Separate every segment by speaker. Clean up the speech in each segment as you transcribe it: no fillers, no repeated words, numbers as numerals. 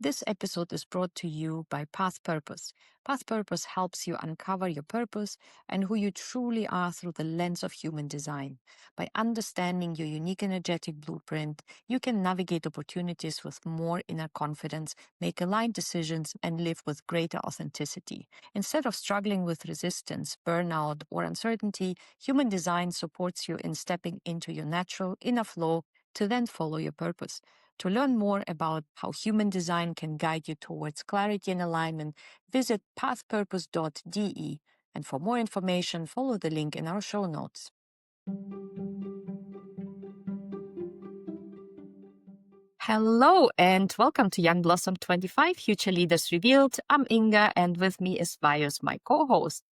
Speaker 1: This episode is brought to you by Path Purpose. Path Purpose helps you uncover your purpose and who you truly are through the lens of human design. By understanding your unique energetic blueprint, you can navigate opportunities with more inner confidence, make aligned decisions, and live with greater authenticity. Instead of struggling with resistance, burnout, or uncertainty, human design supports you in stepping into your natural inner flow to then follow your purpose. To learn more about how human design can guide you towards clarity and alignment, visit pathpurpose.de. And for more information, follow the link in our show notes. Hello and welcome to Young Blossom 25 Future Leaders Revealed. I'm Inga and with me is Vaios, my co-host.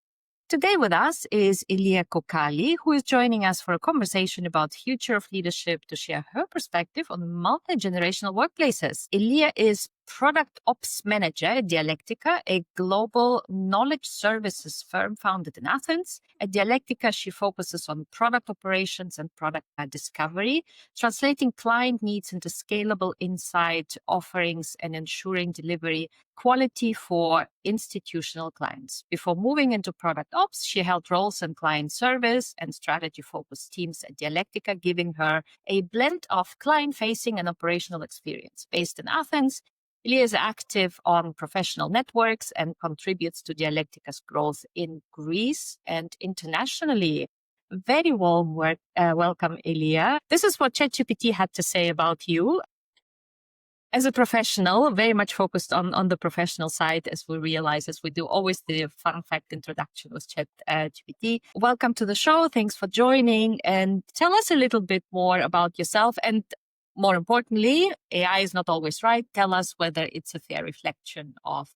Speaker 1: Today with us is Ilia Kokkali, who is joining us for a conversation about the future of leadership to share her perspective on multi-generational workplaces. Ilia is Product Ops Manager at Dialectica, a global knowledge services firm founded in Athens. At Dialectica, she focuses on product operations and product discovery, translating client needs into scalable insight offerings and ensuring delivery quality for institutional clients. Before moving into product ops, she held roles in client service and strategy-focused teams at Dialectica, giving her a blend of client-facing and operational experience. Based in Athens, Ilia is active on professional networks and contributes to Dialectica's growth in Greece and internationally. Very warm welcome, Ilia. This is what ChatGPT had to say about you. As a professional, very much focused on the professional side, as we realize, as we do always the fun fact introduction with ChatGPT. Welcome to the show. Thanks for joining. And tell us a little bit more about yourself. And more importantly, AI is not always right. Tell us whether it's a fair reflection of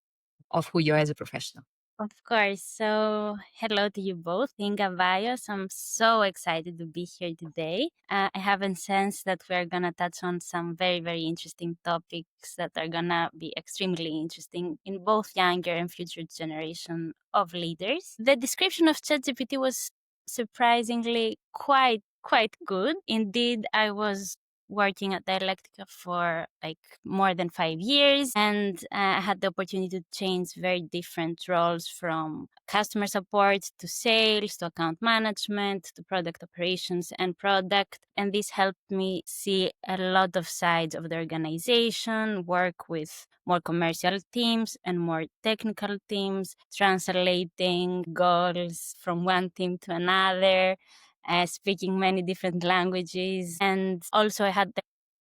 Speaker 1: who you are as a professional.
Speaker 2: Of course. So, hello to you both, Inga, Vaios. I'm so excited to be here today. I have a sense that we're going to touch on some very, very interesting topics that are going to be extremely interesting in both younger and future generation of leaders. The description of ChatGPT was surprisingly quite good. Indeed, I was working at Dialectica for like more than 5 years, and I had the opportunity to change very different roles from customer support to sales to account management to product operations and product. And this helped me see a lot of sides of the organization, work with more commercial teams and more technical teams, translating goals from one team to another, speaking many different languages. And also I had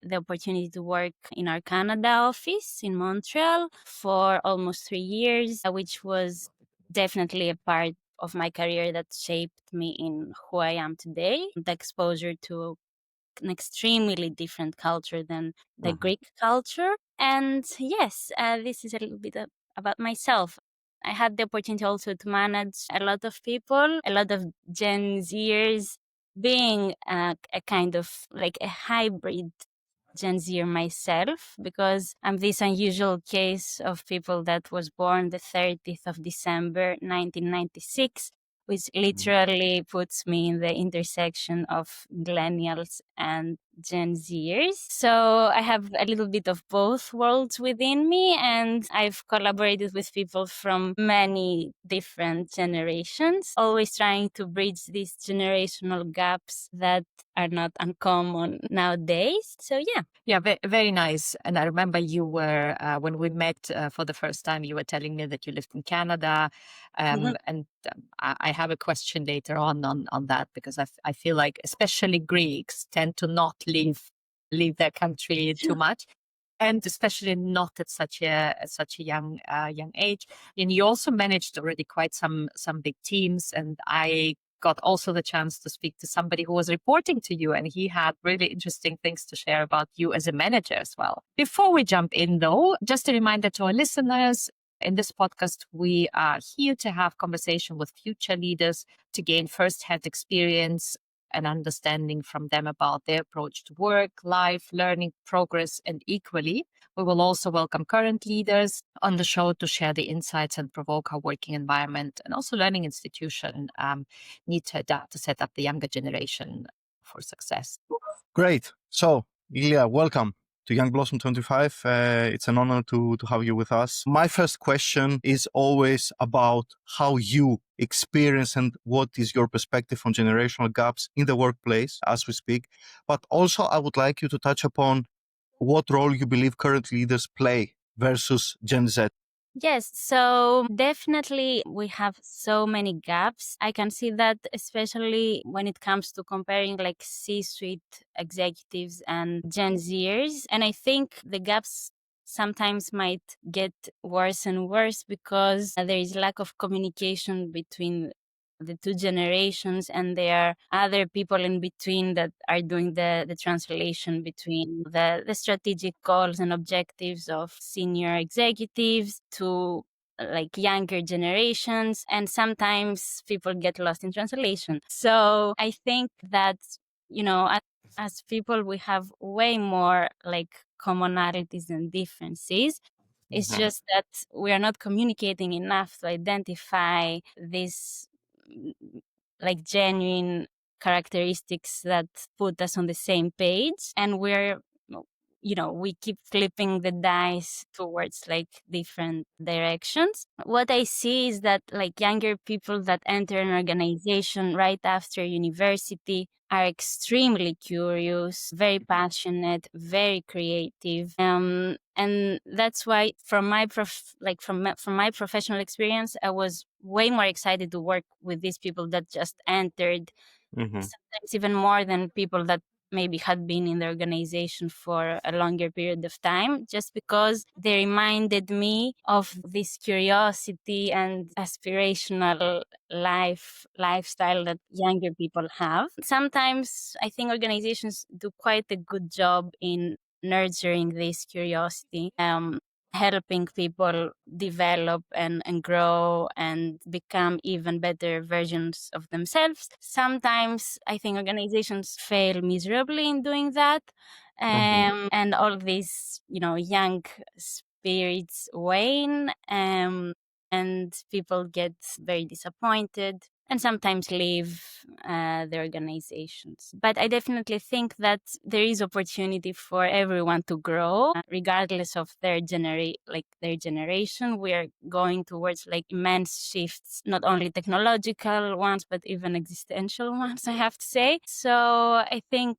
Speaker 2: the opportunity to work in our Canada office in Montreal for almost 3 years, which was definitely a part of my career that shaped me in who I am today. The exposure to an extremely different culture than the Greek culture. And yes, this is a little bit about myself. I had the opportunity also to manage a lot of people, a lot of Gen Zers, being a kind of like a hybrid Gen Zer myself, because I'm this unusual case of people that was born the 30th of December, 1996, which literally puts me in the intersection of millennials and Gen Zers. So I have a little bit of both worlds within me, and I've collaborated with people from many different generations, always trying to bridge these generational gaps that are not uncommon nowadays. So
Speaker 1: Yeah, very nice. And I remember you were, when we met for the first time, you were telling me that you lived in Canada. And I have a question later on that, because I feel like especially Greeks tend to not leave their country too much. And especially not at such a young age. And you also managed already quite some big teams. And I got also the chance to speak to somebody who was reporting to you, and he had really interesting things to share about you as a manager as well. Before we jump in though, just a reminder to our listeners, in this podcast, we are here to have conversation with future leaders to gain first-hand experience and understanding from them about their approach to work, life, learning, progress, and equally, we will also welcome current leaders on the show to share the insights and provoke how working environment and also learning institution need to adapt to set up the younger generation for success.
Speaker 3: Great. So, Ilia, welcome to Young Blossom 25. It's an honor to have you with us. My first question is always about how you experience and what is your perspective on generational gaps in the workplace as we speak. But also, I would like you to touch upon what role you believe current leaders play versus Gen Z.
Speaker 2: Yes, so definitely we have so many gaps. I can see that especially when it comes to comparing like C-suite executives and Gen Zers. And I think the gaps sometimes might get worse and worse because there is lack of communication between the two generations, and there are other people in between that are doing the translation between the strategic goals and objectives of senior executives to like younger generations, and sometimes people get lost in translation. So I think that, as people we have way more like commonalities and differences. It's just that we are not communicating enough to identify these like genuine characteristics that put us on the same page, and we keep flipping the dice towards like different directions. What I see is that like younger people that enter an organization right after university are extremely curious, very passionate, very creative. And that's why from my from my professional experience, I was way more excited to work with these people that just entered, sometimes even more than people that maybe had been in the organization for a longer period of time, just because they reminded me of this curiosity and aspirational lifestyle that younger people have. Sometimes I think organizations do quite a good job in nurturing this curiosity, helping people develop and grow and become even better versions of themselves. Sometimes I think organizations fail miserably in doing that. And all these, young spirits wane, and people get very disappointed and sometimes leave the organizations. But I definitely think that there is opportunity for everyone to grow, regardless of their generation. We are going towards like immense shifts, not only technological ones, but even existential ones, I have to say. So I think,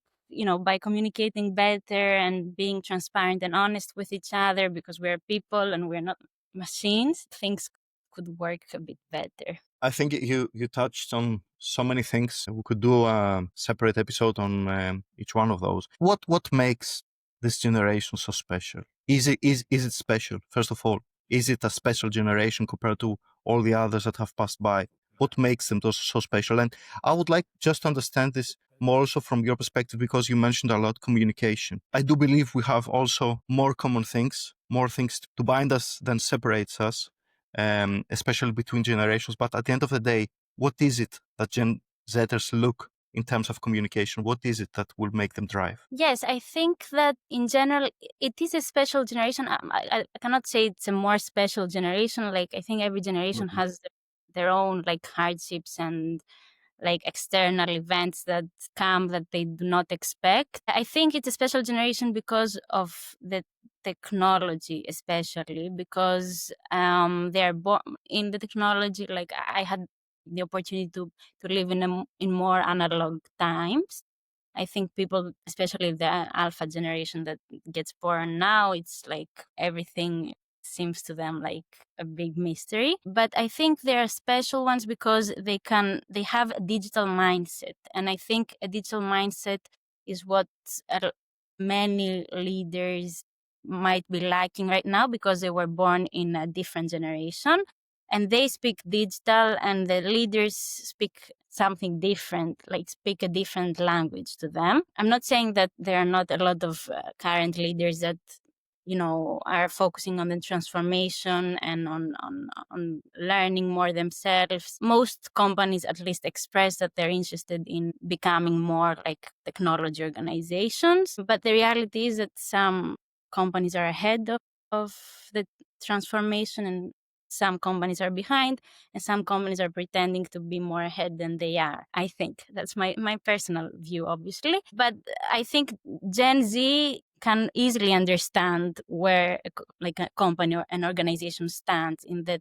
Speaker 2: by communicating better and being transparent and honest with each other, because we're people and we're not machines, things could work a bit better.
Speaker 3: I think you touched on so many things. We could do a separate episode on each one of those. What makes this generation so special? Is it special? First of all, is it a special generation compared to all the others that have passed by? What makes them so special? And I would like just to understand this more also from your perspective, because you mentioned a lot communication. I do believe we have also more common things, more things to bind us than separates us. Especially between generations. But at the end of the day, what is it that Gen Zers look in terms of communication? What is it that will make them drive?
Speaker 2: Yes, I think that in general, it is a special generation. I cannot say it's a more special generation. Like, I think every generation has their own like hardships and like external events that come that they do not expect. I think it's a special generation because of the technology, especially because they are born in the technology. Like I had the opportunity to live in more analog times. I think people, especially the alpha generation that gets born now, it's like everything seems to them like a big mystery. But I think they are special ones because they have a digital mindset. And I think a digital mindset is what many leaders might be lacking right now because they were born in a different generation. And they speak digital, and the leaders speak something different, like speak a different language to them. I'm not saying that there are not a lot of current leaders that are focusing on the transformation and on learning more themselves. Most companies at least express that they're interested in becoming more like technology organizations. But the reality is that some companies are ahead of the transformation, and some companies are behind, and some companies are pretending to be more ahead than they are. I think that's my personal view, obviously. But I think Gen Z can easily understand where like a company or an organization stands in the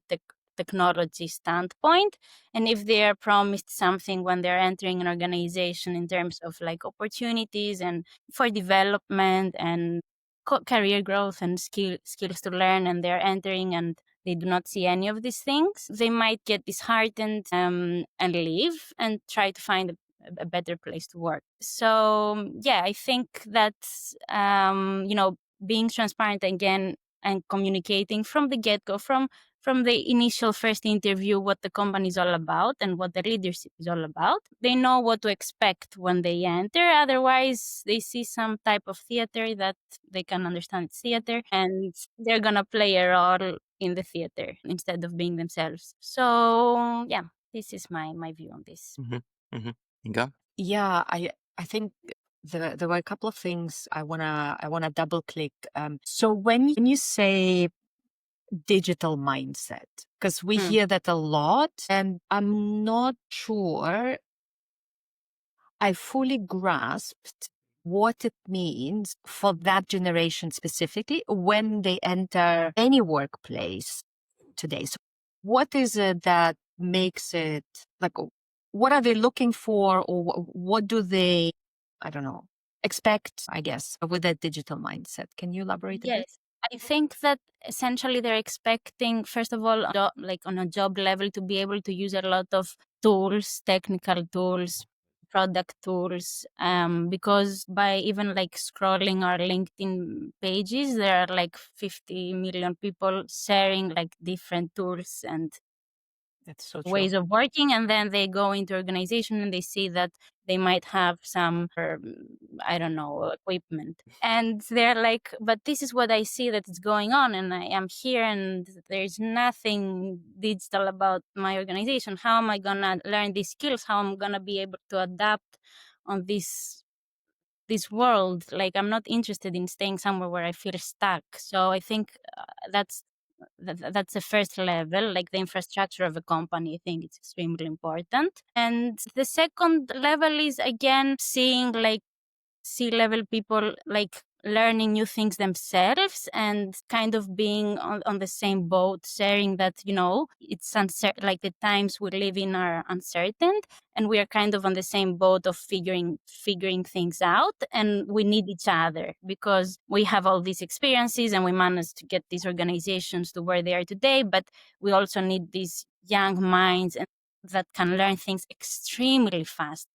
Speaker 2: technology standpoint, and if they are promised something when they're entering an organization in terms of like opportunities and for development and career growth and skills to learn, and they're entering and they do not see any of these things, they might get disheartened and leave and try to find a better place to work. So yeah, I think that being transparent again and communicating from the get-go, from the initial first interview, what the company is all about and what the leadership is all about. They know what to expect when they enter. Otherwise, they see some type of theater that they can understand it's theater, and they're gonna play a role in the theater instead of being themselves. So yeah, this is my view on this.
Speaker 3: Inga?
Speaker 1: Yeah, I think there were a couple of things I wanna double click. So when you say digital mindset, because we hear that a lot, and I'm not sure I fully grasped what it means for that generation specifically when they enter any workplace today. So what is it that makes it like, what are they looking for, or what do they, I don't know, expect, I guess, with that digital mindset? Can you elaborate a bit?
Speaker 2: Yes. I think that essentially they're expecting, first of all, like on a job level, to be able to use a lot of tools, technical tools, product tools, because by even like scrolling our LinkedIn pages, there are like 50 million people sharing like different tools and
Speaker 1: That's so true.
Speaker 2: ways of working, and then they go into organization and they see that they might have some I don't know, equipment, and they're like, but this is what I see that is going on, and I am here and there's nothing digital about my organization. How am I gonna learn these skills? How am I gonna be able to adapt on this world? Like, I'm not interested in staying somewhere where I feel stuck. So I think that's the first level, like the infrastructure of a company. I think it's extremely important. And the second level is again seeing like C-level people like learning new things themselves and kind of being on the same boat, sharing that, it's like the times we live in are uncertain, and we are kind of on the same boat of figuring things out, and we need each other because we have all these experiences and we managed to get these organizations to where they are today, but we also need these young minds and that can learn things extremely fast.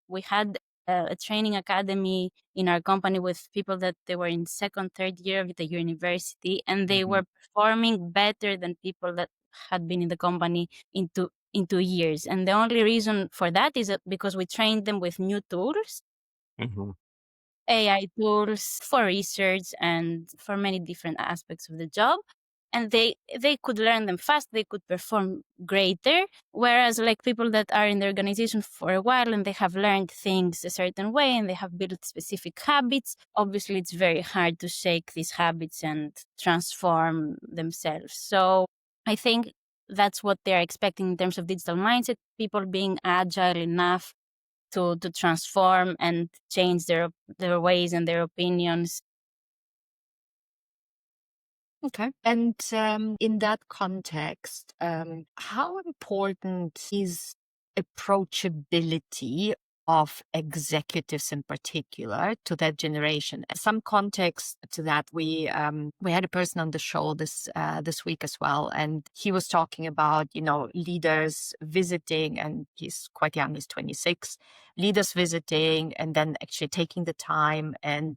Speaker 2: We had a training academy in our company with people that they were in second, third year of the university, and they were performing better than people that had been in the company in 2 years. And the only reason for that is because we trained them with new tools, AI tools for research and for many different aspects of the job. And they could learn them fast, they could perform greater. Whereas like people that are in the organization for a while and they have learned things a certain way and they have built specific habits, obviously it's very hard to shake these habits and transform themselves. So I think that's what they're expecting in terms of digital mindset, people being agile enough to transform and change their ways and their opinions.
Speaker 1: Okay. And in that context, how important is approachability of executives in particular to that generation? Some context to that, we had a person on the show this week as well, and he was talking about leaders visiting, and he's quite young, he's 26, leaders visiting and then actually taking the time and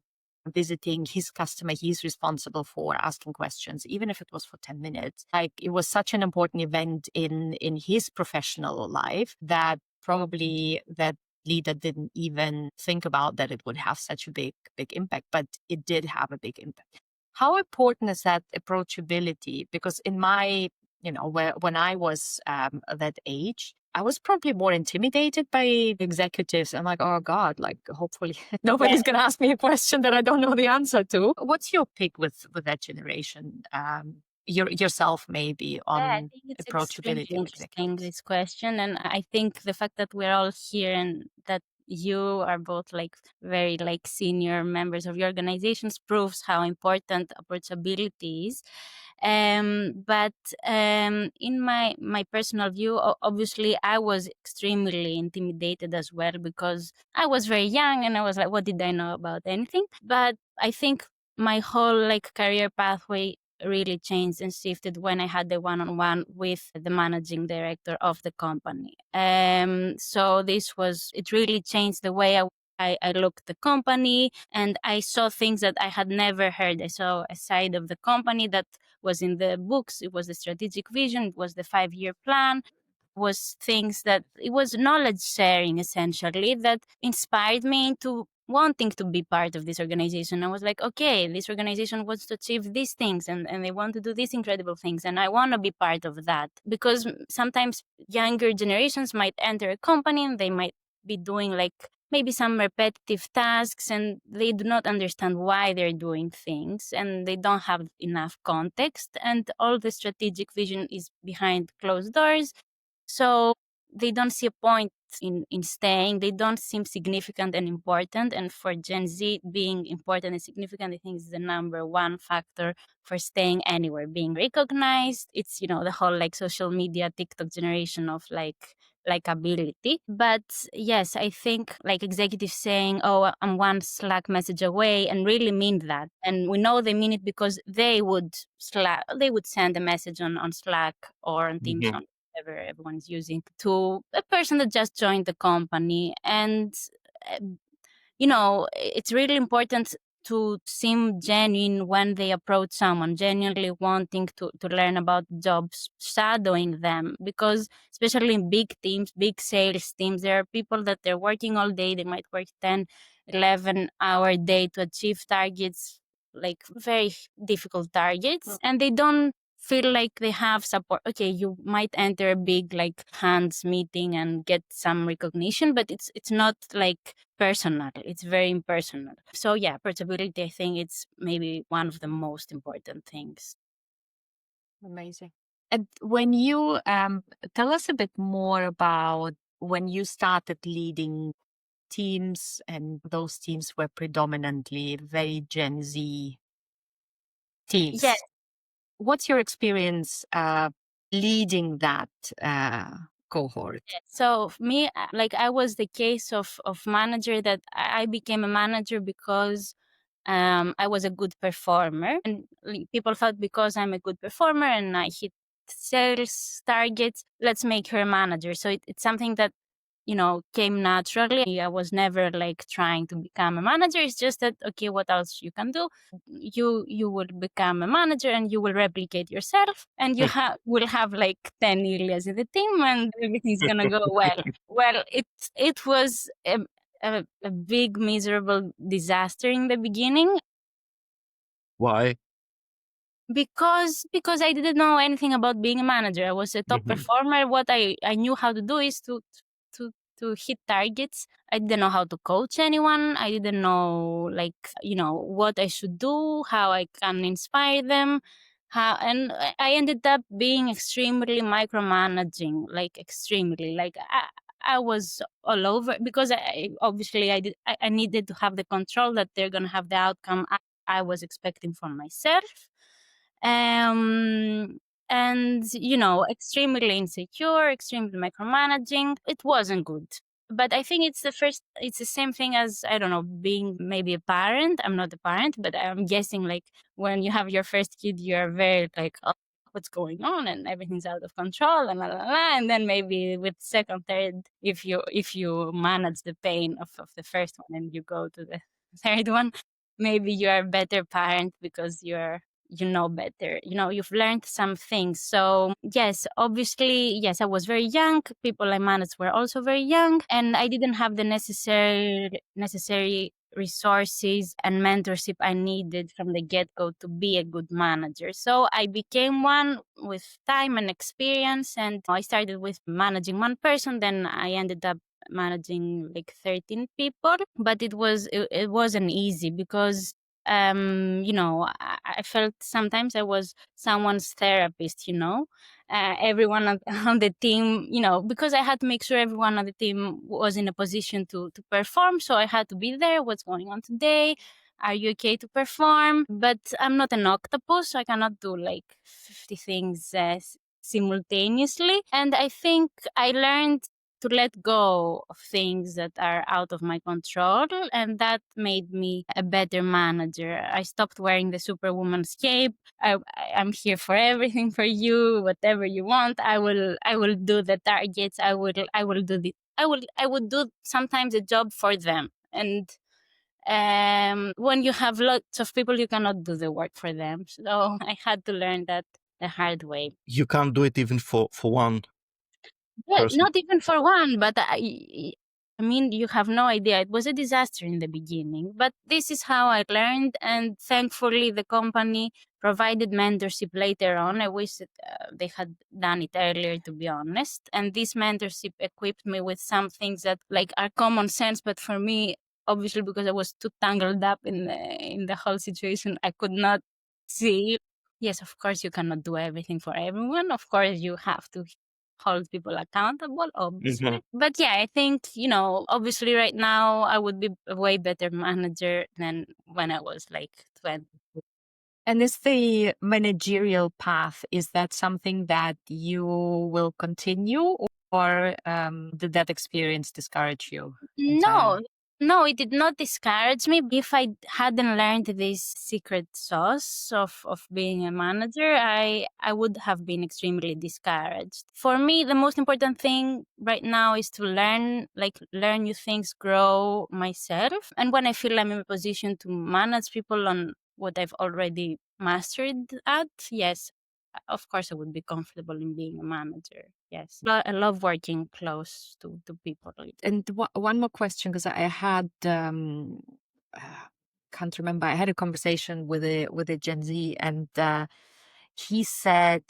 Speaker 1: visiting his customer he's responsible for, asking questions, even if it was for 10 minutes. Like, it was such an important event in his professional life that probably that leader didn't even think about that it would have such a big impact, but it did have a big impact. How important is that approachability? Because in my, when I was that age, I was probably more intimidated by executives. I'm like, oh God, like hopefully nobody's going to ask me a question that I don't know the answer to. What's your pick with that generation? Yourself maybe on
Speaker 2: I think it's extremely
Speaker 1: approachability of
Speaker 2: interesting,
Speaker 1: executives.
Speaker 2: this question. And I think the fact that we're all here and that you are both like very like senior members of your organizations proves how important approachability is. But in my personal view, obviously I was extremely intimidated as well, because I was very young and I was like, what did I know about anything? But I think my whole like career pathway really changed and shifted when I had the one-on-one with the managing director of the company. So it really changed the way I looked at the company, and I saw things that I had never heard. I saw a side of the company that was in the books. It was the strategic vision. It was the 5-year plan. Was things that it was knowledge sharing essentially that inspired me into wanting to be part of this organization. I was like, okay, this organization wants to achieve these things, and they want to do these incredible things, and I want to be part of that. Because sometimes younger generations might enter a company and they might be doing like maybe some repetitive tasks, and they do not understand why they're doing things, and they don't have enough context, and all the strategic vision is behind closed doors. So they don't see a point in staying. They don't seem significant and important. And for Gen Z, being important and significant, I think, is the number one factor for staying anywhere, being recognized. It's, the whole like social media, TikTok generation of likability. But yes, I think like executives saying, oh, I'm one Slack message away, and really mean that. And we know they mean it because they would send a message on Slack or on Teams, on whatever everyone is using, to a person that just joined the company. And uh, it's really important to seem genuine when they approach someone, genuinely wanting to learn about jobs, shadowing them. Because especially in big teams, big sales teams, there are people that they're working all day. They might work 10, 11-hour day to achieve targets, like very difficult targets, and they don't feel like they have support. Okay, you might enter a big like hands meeting and get some recognition, but it's not like personal. It's very impersonal. So yeah, approachability, I think it's maybe one of the most important things.
Speaker 1: Amazing. And when you tell us a bit more about when you started leading teams, and those teams were predominantly very Gen Z teams.
Speaker 2: Yes.
Speaker 1: What's your experience leading that cohort?
Speaker 2: So me, like I was the case of manager that I became a manager because I was a good performer, and people thought because I'm a good performer and I hit sales targets, let's make her a manager. So it's something that came naturally. I was never like trying to become a manager. It's just that, okay, what else you can do? You will become a manager and you will replicate yourself, and you will have like 10 Ilias in the team, and everything's gonna go well. Well, it was a big miserable disaster in the beginning.
Speaker 3: Why?
Speaker 2: Because I didn't know anything about being a manager. I was a top performer. What I knew how to do is to to hit targets. I didn't know how to coach anyone. I didn't know what I should do, how I can inspire them. And I ended up being extremely micromanaging, like extremely. Like I was all over, because I needed to have the control that they're gonna have the outcome I was expecting from myself. um and extremely insecure, extremely micromanaging. It wasn't good. But I think it's the same thing as, I don't know, being maybe a parent. I'm not a parent, but I'm guessing like when you have your first kid, you're very like, oh, what's going on, and everything's out of control, and la, la, la. And then maybe with second, third, if you manage the pain of the first one and you go to the third one, maybe you're a better parent because better, you've learned some things. So yes, obviously, yes, I was very young. People I managed were also very young, and I didn't have the necessary resources and mentorship I needed from the get-go to be a good manager. So I became one with time and experience, and I started with managing one person, then I ended up managing like 13 people. But it wasn't easy, because I felt sometimes I was someone's therapist, everyone on the team, because I had to make sure everyone on the team was in a position to perform. So I had to be there. What's going on today? Are you okay to perform? But I'm not an octopus, so I cannot do like 50 things simultaneously. And I think I learned to let go of things that are out of my control, and that made me a better manager. I stopped wearing the superwoman's cape. I'm here for everything for you, whatever you want. I will do the targets. I will do the I would do sometimes a job for them. And when you have lots of people, you cannot do the work for them. So I had to learn that the hard way.
Speaker 3: You can't do it even for one
Speaker 2: Yeah,
Speaker 3: person.
Speaker 2: not even for one, but I mean, you have no idea. It was a disaster in the beginning, but this is how I learned. And thankfully, the company provided mentorship later on. I wish that they had done it earlier, to be honest. And this mentorship equipped me with some things that like are common sense, but for me, obviously, because I was too tangled up in the whole situation, I could not see. Yes, of course, you cannot do everything for everyone. Of course, you have to hold people accountable, obviously. But yeah, I think, obviously right now I would be a way better manager than when I was like 20.
Speaker 1: And is the managerial path, is that something that you will continue, or did that experience discourage you entirely?
Speaker 2: No, it did not discourage me. If I hadn't learned this secret sauce of being a manager, I would have been extremely discouraged. For me, the most important thing right now is to learn new things, grow myself. And when I feel I'm in a position to manage people on what I've already mastered at, yes, of course I would be comfortable in being a manager. Yes. But I love working close to people.
Speaker 1: And one more question, because I had can't remember. I had a conversation with a Gen Z, and he said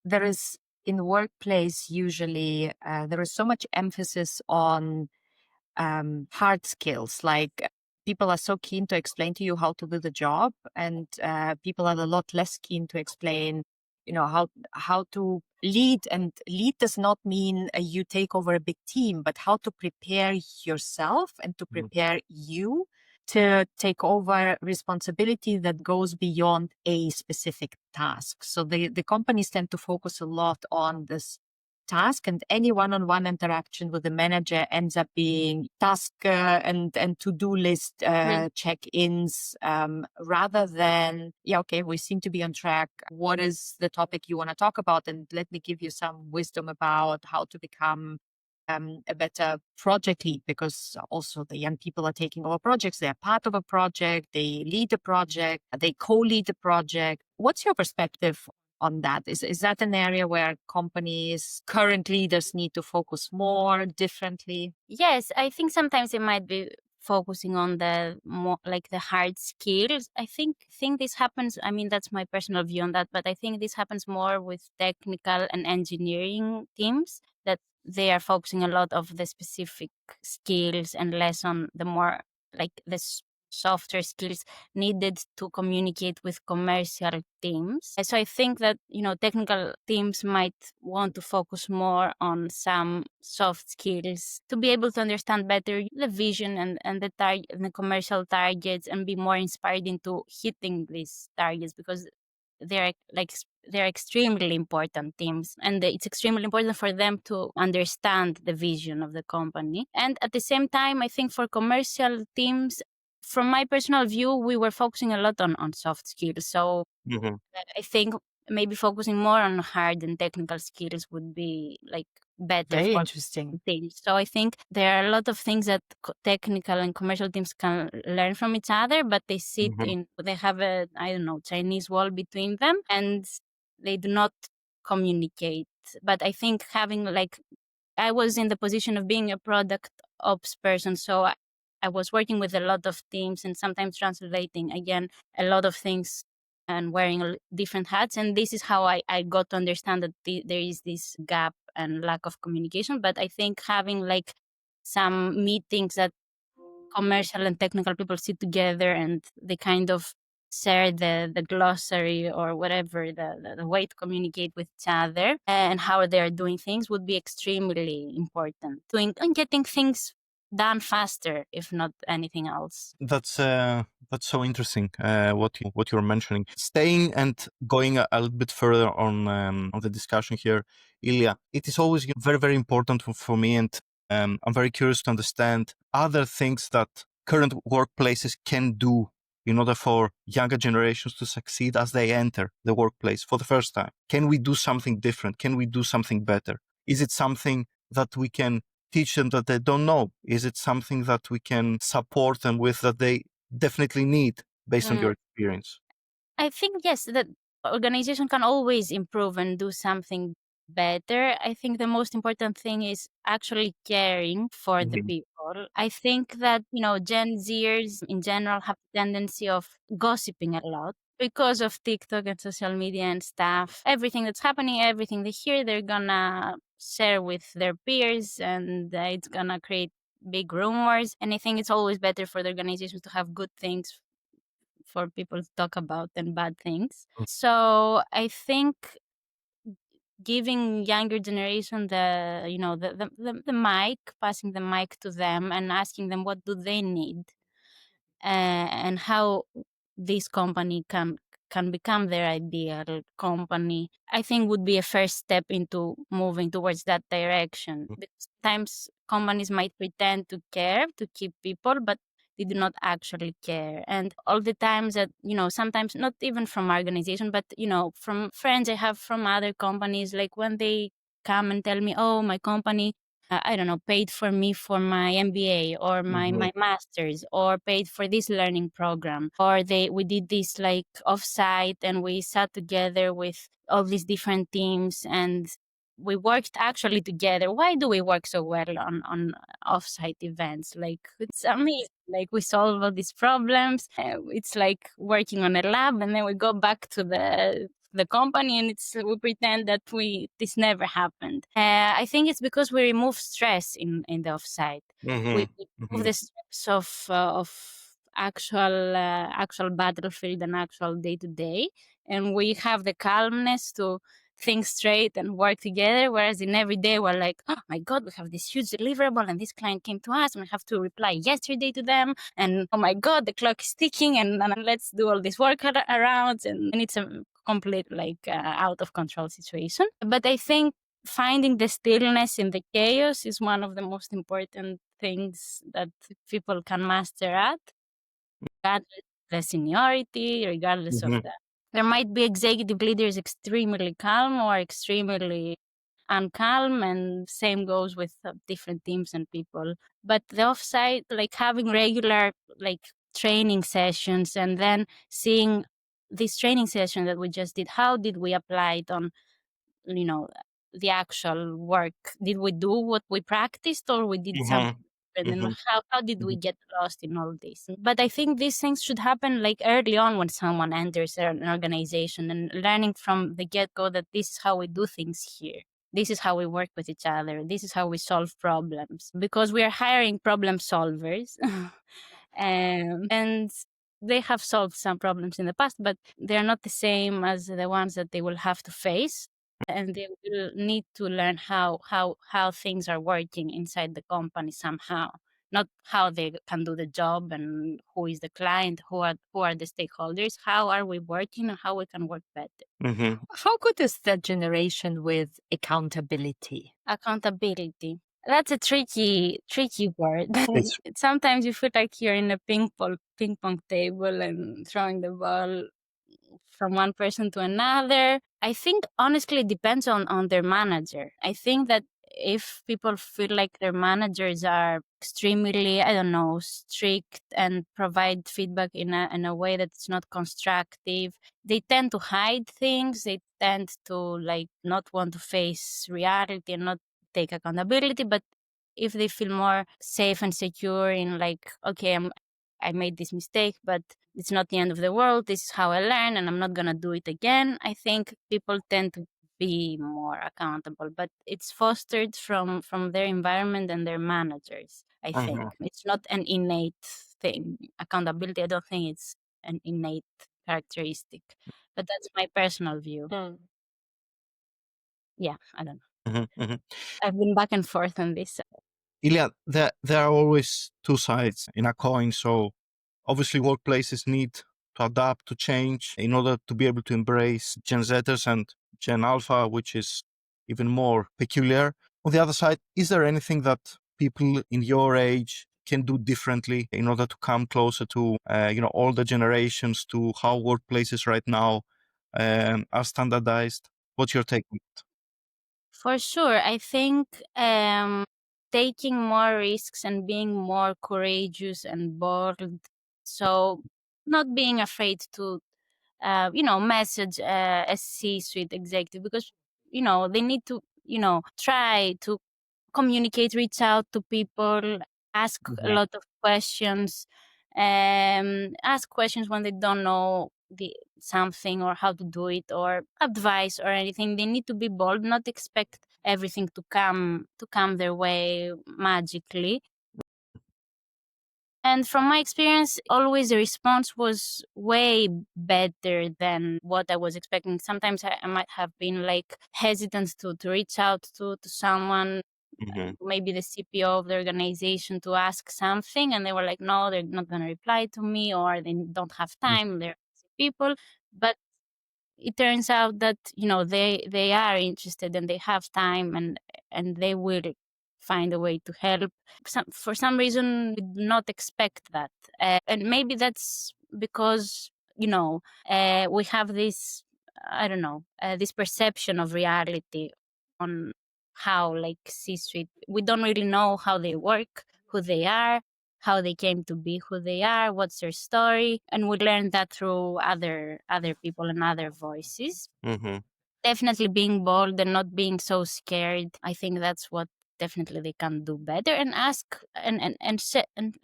Speaker 1: there is in the workplace usually there is so much emphasis on hard skills, like people are so keen to explain to you how to do the job, and people are a lot less keen to explain, how to lead. And lead does not mean you take over a big team, but how to prepare yourself and to prepare you to take over responsibility that goes beyond a specific task. So the companies tend to focus a lot on this task, and any one-on-one interaction with the manager ends up being task and to-do list check-ins, rather than, okay, we seem to be on track. What is the topic you want to talk about? And let me give you some wisdom about how to become a better project lead, because also the young people are taking over projects. They're part of a project, they lead a project, they co-lead a project. What's your perspective on that? Is that an area where companies, current leaders need to focus more differently?
Speaker 2: Yes, I think sometimes they might be focusing on the more like the hard skills. I think this happens. I mean, that's my personal view on that, but I think this happens more with technical and engineering teams, that they are focusing a lot of the specific skills and less on the more like the softer skills needed to communicate with commercial teams. So I think that, technical teams might want to focus more on some soft skills to be able to understand better the vision and the commercial targets, and be more inspired into hitting these targets, because they're extremely important teams, and it's extremely important for them to understand the vision of the company. And at the same time, I think for commercial teams, from my personal view, we were focusing a lot on soft skills. So I think maybe focusing more on hard and technical skills would be like better.
Speaker 1: Very
Speaker 2: for
Speaker 1: interesting.
Speaker 2: things. So I think there are a lot of things that technical and commercial teams can learn from each other, but they they have a, I don't know, Chinese wall between them, and they do not communicate. But I think I was in the position of being a product ops person, so I was working with a lot of teams and sometimes translating again a lot of things and wearing different hats. And this is how I got to understand that there is this gap and lack of communication. But I think having like some meetings that commercial and technical people sit together and they kind of share the glossary or whatever the way to communicate with each other and how they are doing things would be extremely important and getting things done faster, if not anything else.
Speaker 3: That's so interesting. What you're mentioning, staying and going a little bit further on the discussion here, Ilia. It is always very important for me, and I'm very curious to understand other things that current workplaces can do in order for younger generations to succeed as they enter the workplace for the first time. Can we do something different? Can we do something better? Is it something that we can teach them that they don't know? Is it something that we can support them with that they definitely need based on your experience?
Speaker 2: I think, yes, that organization can always improve and do something better. I think the most important thing is actually caring for the
Speaker 3: Mhm.
Speaker 2: people. I think that, Gen Zers in general have a tendency of gossiping a lot because of TikTok and social media and stuff. Everything that's happening, everything they hear, they're gonna share with their peers, and it's gonna create big rumors. And I think it's always better for the organizations to have good things for people to talk about than bad things. So I think giving younger generation the mic, passing the mic to them and asking them what do they need, and how this company can become their ideal company, I think would be a first step into moving towards that direction. Because sometimes companies might pretend to care to keep people, but they do not actually care. And all the times that, sometimes not even from our organization, but, from friends I have from other companies, like when they come and tell me, oh, my company, I don't know, paid for me for my MBA or my master's, or paid for this learning program, or we did this like offsite and we sat together with all these different teams and we worked actually together. Why do we work so well on offsite events? Like, it's amazing. Like, we solve all these problems. It's like working on a lab, and then we go back to the company and we pretend that this never happened. I think it's because we remove stress in the offsite. We remove the stress of actual battlefield and actual day to day, and we have the calmness to think straight and work together. Whereas in every day we're like, oh my god, we have this huge deliverable and this client came to us and we have to reply yesterday to them, and oh my god, the clock is ticking, and let's do all this work around, and it's a complete out of control situation. But I think finding the stillness in the chaos is one of the most important things that people can master at, regardless of the seniority, regardless of that. There might be executive leaders extremely calm or extremely uncalm, and same goes with different teams and people. But the offsite, like having regular training sessions, and then seeing this training session that we just did, how did we apply it on, you know, the actual work? Did we do what we practiced, or we did something different? And how did we get lost in all this? But I think these things should happen like early on when someone enters an organization, and learning from the get-go that this is how we do things here. This is how we work with each other. This is how we solve problems, because we are hiring problem solvers. And they have solved some problems in the past, but they're not the same as the ones that they will have to face, and they will need to learn how things are working inside the company somehow, not how they can do the job and who is the client, who are the stakeholders, how are we working and how we can work better.
Speaker 1: How good is that generation with accountability?
Speaker 2: Accountability, that's a tricky word.
Speaker 3: It's
Speaker 2: Sometimes you feel like you're in a ping pong table and throwing the ball from one person to another. I think honestly it depends on their manager. I think that if people feel like their managers are extremely, I don't know, strict and provide feedback in a way that's not constructive, they tend to hide things. They tend to not want to face reality and not take accountability. But if they feel more safe and secure in okay, I made this mistake, but it's not the end of the world. This is how I learn, and I'm not gonna do it again. I think people tend to be more accountable, but it's fostered from their environment and their managers. I think it's not an innate thing. Accountability, I don't think it's an innate characteristic. But that's my personal view. Yeah, I don't know. I've been back and forth on this.
Speaker 3: Ilia, there are always two sides in a coin. So obviously workplaces need to adapt, to change in order to be able to embrace Gen Zers and Gen Alpha, which is even more peculiar. On the other side, is there anything that people in your age can do differently in order to come closer to, all the generations, to how workplaces right now are standardized? What's your take on it?
Speaker 2: For sure. I think taking more risks and being more courageous and bold. So not being afraid to, message a C-suite executive because, they need to, try to communicate, reach out to people, ask a lot of questions, ask questions when they don't know the something or how to do it or advice or anything. They need to be bold, not expect everything to come their way magically. And from my experience, always the response was way better than what I was expecting. Sometimes I might have been like hesitant to reach out to someone, maybe the CPO of the organization, to ask something, and they were like, no, they're not going to reply to me, or they don't have time, they're busy people. But it turns out that they are interested and they have time, and they will find a way to help. For some reason we do not expect that, and maybe that's because we have this, I don't know, this perception of reality on how, like, C-suite, we don't really know how they work, who they are, how they came to be who they are, what's their story, and we learn that through other people and other voices. Definitely being bold and not being so scared. I think that's what definitely they can do better, and ask and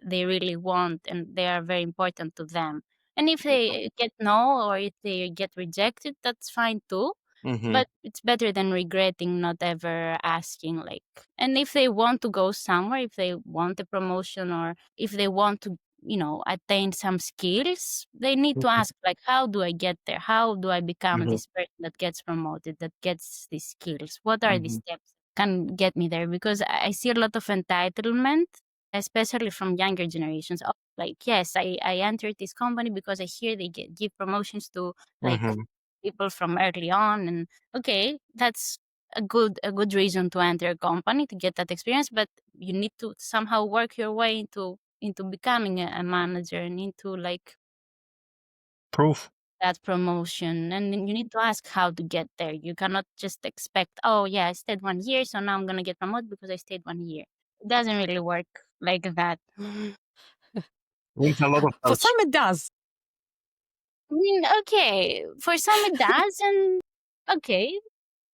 Speaker 2: they really want, and they are very important to them. And if they get no, or if they get rejected, that's fine too. But it's better than regretting not ever asking, like. And if they want to go somewhere, if they want a promotion, or if they want to attain some skills, they need to ask, like, how do I get there? How do I become this person that gets promoted, that gets these skills? What are the steps that can get me there? Because I see a lot of entitlement, especially from younger generations. Oh, like, yes, I entered this company because I hear they give promotions to, like, people from early on. And okay, that's a good reason to enter a company, to get that experience, but you need to somehow work your way into becoming a manager, and into, like,
Speaker 3: Proof.
Speaker 2: that promotion. And then you need to ask how to get there. You cannot just expect, oh yeah, I stayed 1 year, so now I'm gonna get promoted because I stayed 1 year. It doesn't really work like that.
Speaker 3: Needs a lot of
Speaker 1: For
Speaker 3: touch.
Speaker 1: some, it does.
Speaker 2: I mean, okay, for some it does, and okay,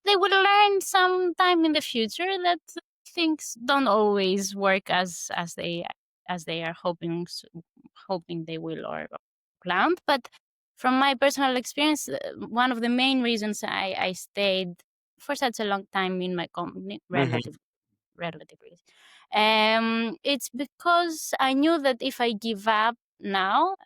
Speaker 2: they will learn sometime in the future that things don't always work as they are hoping they will, or planned. But from my personal experience, one of the main reasons I stayed for such a long time in my company, relatively, it's because I knew that if I give up now,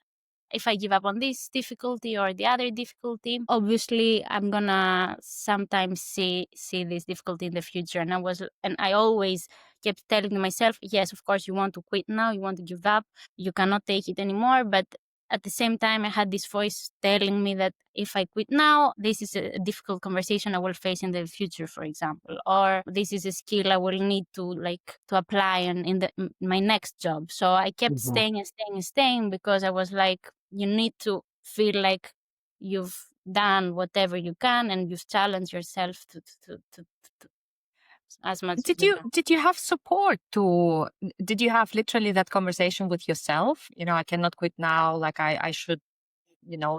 Speaker 2: if I give up on this difficulty or the other difficulty, obviously I'm gonna sometimes see this difficulty in the future. And I always kept telling myself, yes, of course you want to quit now, you want to give up, you cannot take it anymore. But at the same time, I had this voice telling me that if I quit now, this is a difficult conversation I will face in the future, for example, or this is a skill I will need to apply in my next job. So I kept staying and staying and staying, because I was like, you need to feel like you've done whatever you can, and you've challenged yourself to as much as you can.
Speaker 1: Did you have support to? Did you have literally that conversation with yourself? I cannot quit now. Like, I should,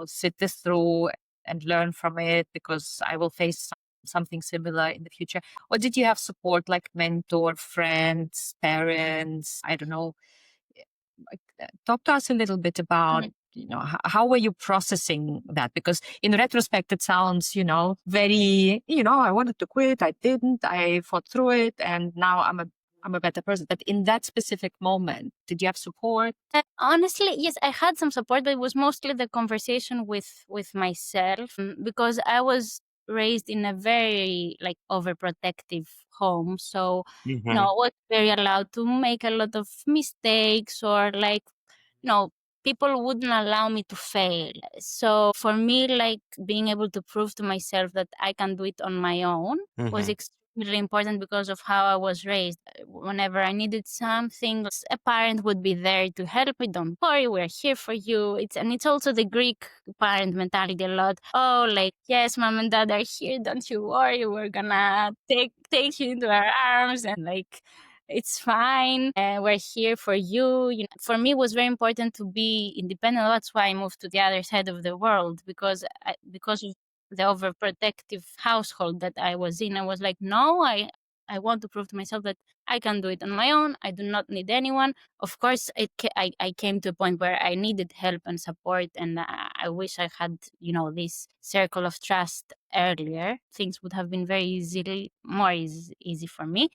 Speaker 1: sit this through and learn from it, because I will face something similar in the future. Or did you have support, like mentor, friends, parents? I don't know. Talk to us a little bit about, how were you processing that? Because in retrospect, it sounds, very, I wanted to quit. I didn't. I fought through it. And now I'm a better person. But in that specific moment, did you have support?
Speaker 2: Honestly, yes, I had some support, but it was mostly the conversation with myself, because I was raised in a very like overprotective home. So, I was very allowed to make a lot of mistakes, or like, people wouldn't allow me to fail. So for me, like, being able to prove to myself that I can do it on my own was extremely important because of how I was raised. Whenever I needed something, a parent would be there to help me. Don't worry, we're here for you. It's also the Greek parent mentality a lot. Oh, like, yes, mom and dad are here. Don't you worry. We're gonna take you into our arms, and like, it's fine. We're here for you. For me, it was very important to be independent. That's why I moved to the other side of the world, because of the overprotective household that I was in. I was like, no, I want to prove to myself that I can do it on my own. I do not need anyone. Of course, I came to a point where I needed help and support, and I wish I had, this circle of trust earlier. Things would have been more easy for me.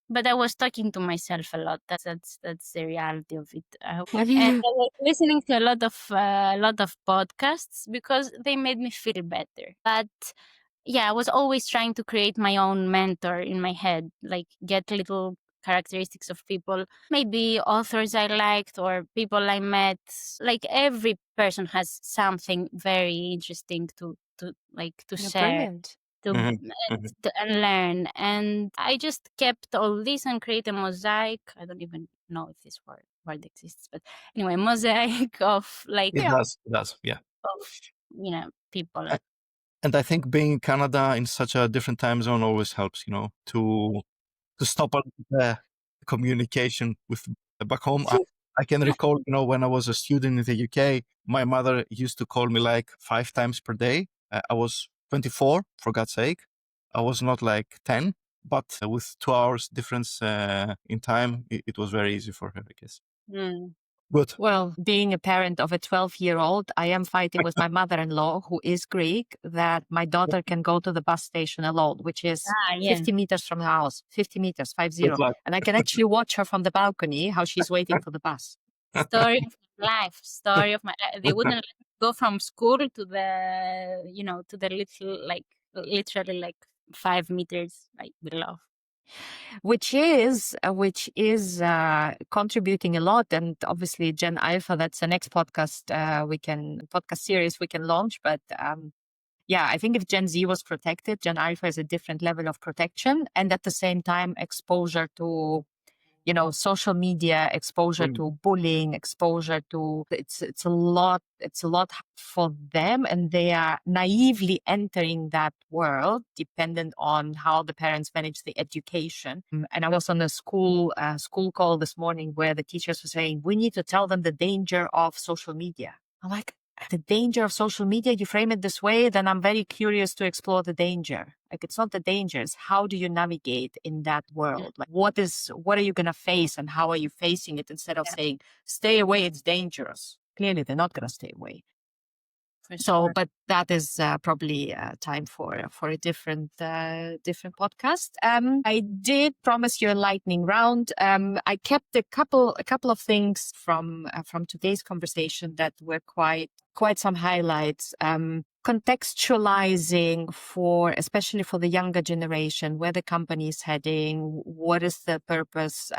Speaker 2: But I was talking to myself a lot. That's the reality of it. And I was listening to a lot of podcasts because they made me feel better. But yeah, I was always trying to create my own mentor in my head, like get little characteristics of people, maybe authors I liked or people I met. Like, every person has something very interesting to
Speaker 1: You're
Speaker 2: share,
Speaker 1: brilliant.
Speaker 2: to, and learn. And I just kept all this and create a mosaic. I don't even know if this word exists, but anyway, mosaic of like
Speaker 3: It does. It does. Yeah.
Speaker 2: of people.
Speaker 3: And I think being in Canada in such a different time zone always helps, to stop the communication with back home. I can recall, when I was a student in the UK, my mother used to call me like 5 times per day. I was 24, for God's sake. I was not like 10, but with 2 hours difference in time, it was very easy for her, I guess. Good.
Speaker 1: Well, being a parent of a 12-year-old, I am fighting with my mother-in-law, who is Greek, that my daughter can go to the bus station alone, which is 50 meters from the house, 50 meters, 50.
Speaker 3: Good luck.
Speaker 1: And I can actually watch her from the balcony, how she's waiting for the bus.
Speaker 2: Story of my life. Story of my life. They wouldn't let me go from school to the little, like, literally like 5 meters like below.
Speaker 1: Which is contributing a lot. And obviously Gen Alpha, that's the next podcast podcast series we can launch. But yeah, I think if Gen Z was protected, Gen Alpha is a different level of protection. And at the same time, exposure to, social media, exposure to bullying, exposure to, it's a lot for them. And they are naively entering that world, dependent on how the parents manage the education. And I was on a school call this morning where the teachers were saying, we need to tell them the danger of social media. I'm like, the danger of social media, you frame it this way, then I'm very curious to explore the danger. Like, it's not the danger, it's how do you navigate in that world? Like, what are you going to face and how are you facing it, instead of saying, stay away, it's dangerous. Clearly, they're not going to stay away. So, but that is probably time for a different podcast. I did promise you a lightning round. I kept a couple of things from today's conversation that were quite some highlights. Contextualizing especially for the younger generation, where the company is heading, what is the purpose,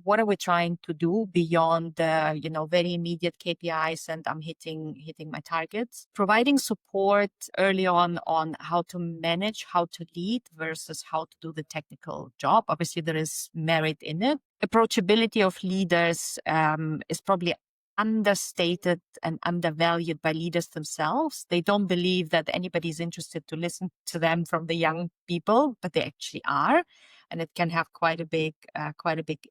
Speaker 1: what are we trying to do beyond the, very immediate KPIs and I'm hitting my targets. Providing support early on how to manage, how to lead versus how to do the technical job. Obviously, there is merit in it. Approachability of leaders is probably understated and undervalued by leaders themselves. They don't believe that anybody's interested to listen to them from the young people, but they actually are, and it can have quite a big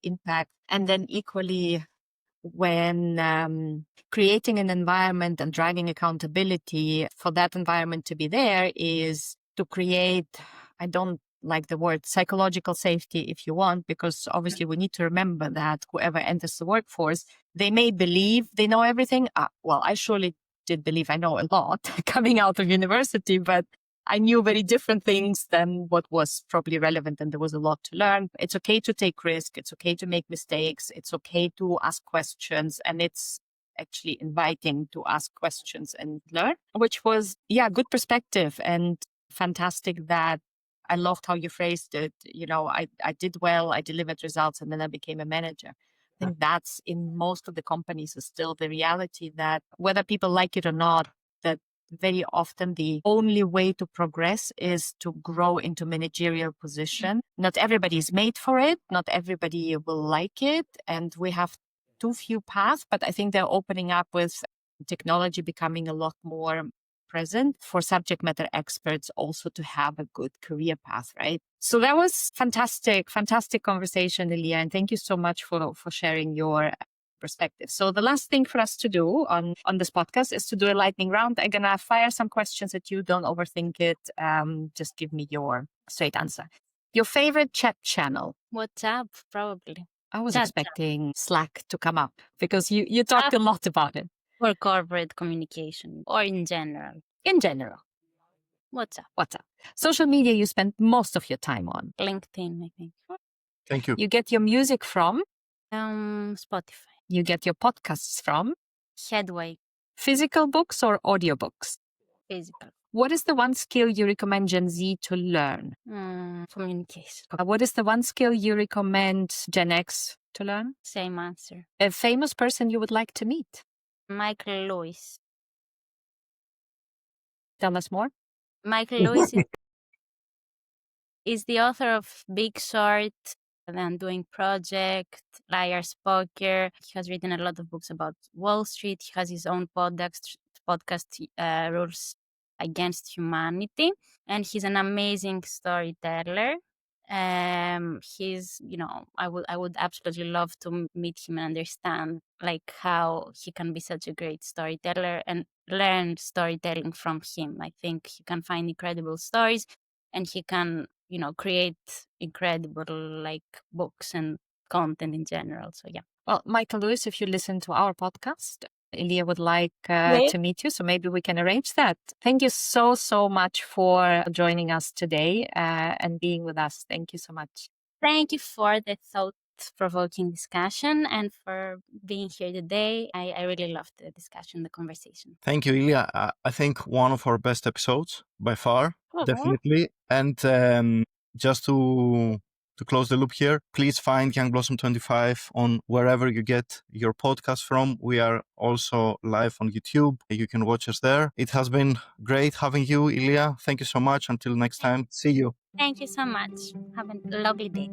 Speaker 1: impact. And then equally, when creating an environment and driving accountability for that environment to be there is to create, I don't like the word psychological safety, if you want, because obviously we need to remember that whoever enters the workforce, they may believe they know everything. Well, I surely did believe I know a lot coming out of university, but I knew very different things than what was probably relevant, and there was a lot to learn. It's okay to take risk. It's okay to make mistakes. It's okay to ask questions, and it's actually inviting to ask questions and learn, which was, good perspective and fantastic. That I loved how you phrased it. I did well, I delivered results, and then I became a manager. I think that's in most of the companies is still the reality, that whether people like it or not, that very often the only way to progress is to grow into managerial position. Not everybody is made for it. Not everybody will like it. And we have too few paths, but I think they're opening up with technology becoming a lot more present for subject matter experts also to have a good career path, right? So that was fantastic conversation, Ilia, and thank you so much for sharing your perspective. So the last thing for us to do on this podcast is to do a lightning round. I'm gonna fire some questions at you. Don't overthink it. Just give me your straight answer. Your favorite chat channel?
Speaker 2: WhatsApp, probably.
Speaker 1: I was
Speaker 2: Chat
Speaker 1: expecting Slack to come up because you talked a lot about it.
Speaker 2: for corporate communication or in general.
Speaker 1: In general,
Speaker 2: WhatsApp.
Speaker 1: Social media you spend most of your time on?
Speaker 2: LinkedIn, I think.
Speaker 3: Thank you.
Speaker 1: You get your music from?
Speaker 2: Spotify.
Speaker 1: You get your podcasts from?
Speaker 2: Headway.
Speaker 1: Physical books or audiobooks?
Speaker 2: Physical.
Speaker 1: What is the one skill you recommend Gen Z to learn?
Speaker 2: Communication.
Speaker 1: What is the one skill you recommend Gen X to learn?
Speaker 2: Same answer.
Speaker 1: A famous person you would like to meet?
Speaker 2: Michael Lewis.
Speaker 1: Tell us more.
Speaker 2: Michael Lewis is the author of Big Short, and Doing Project, Liar's Poker. He has written a lot of books about Wall Street. He has his own podcast, Rules Against Humanity, and he's an amazing storyteller. He's, I would absolutely love to meet him and understand like how he can be such a great storyteller and learn storytelling from him. I think he can find incredible stories, and he can, create incredible like books and content in general. So yeah.
Speaker 1: Well, Michael Lewis, if you listen to our podcast, Ilia would like to meet you, so maybe we can arrange that. Thank you so much for joining us today and being with us. Thank you so much.
Speaker 2: Thank you for the thought-provoking discussion and for being here today. I really loved the discussion, the conversation.
Speaker 3: Thank you, Ilia. I think one of our best episodes by far, definitely. And just to close the loop here, please find Young Blossom 25 on wherever you get your podcast from. We are also live on YouTube. You can watch us there. It has been great having you, Ilia. Thank you so much. Until next time, see you.
Speaker 2: Thank you so much. Have a lovely day.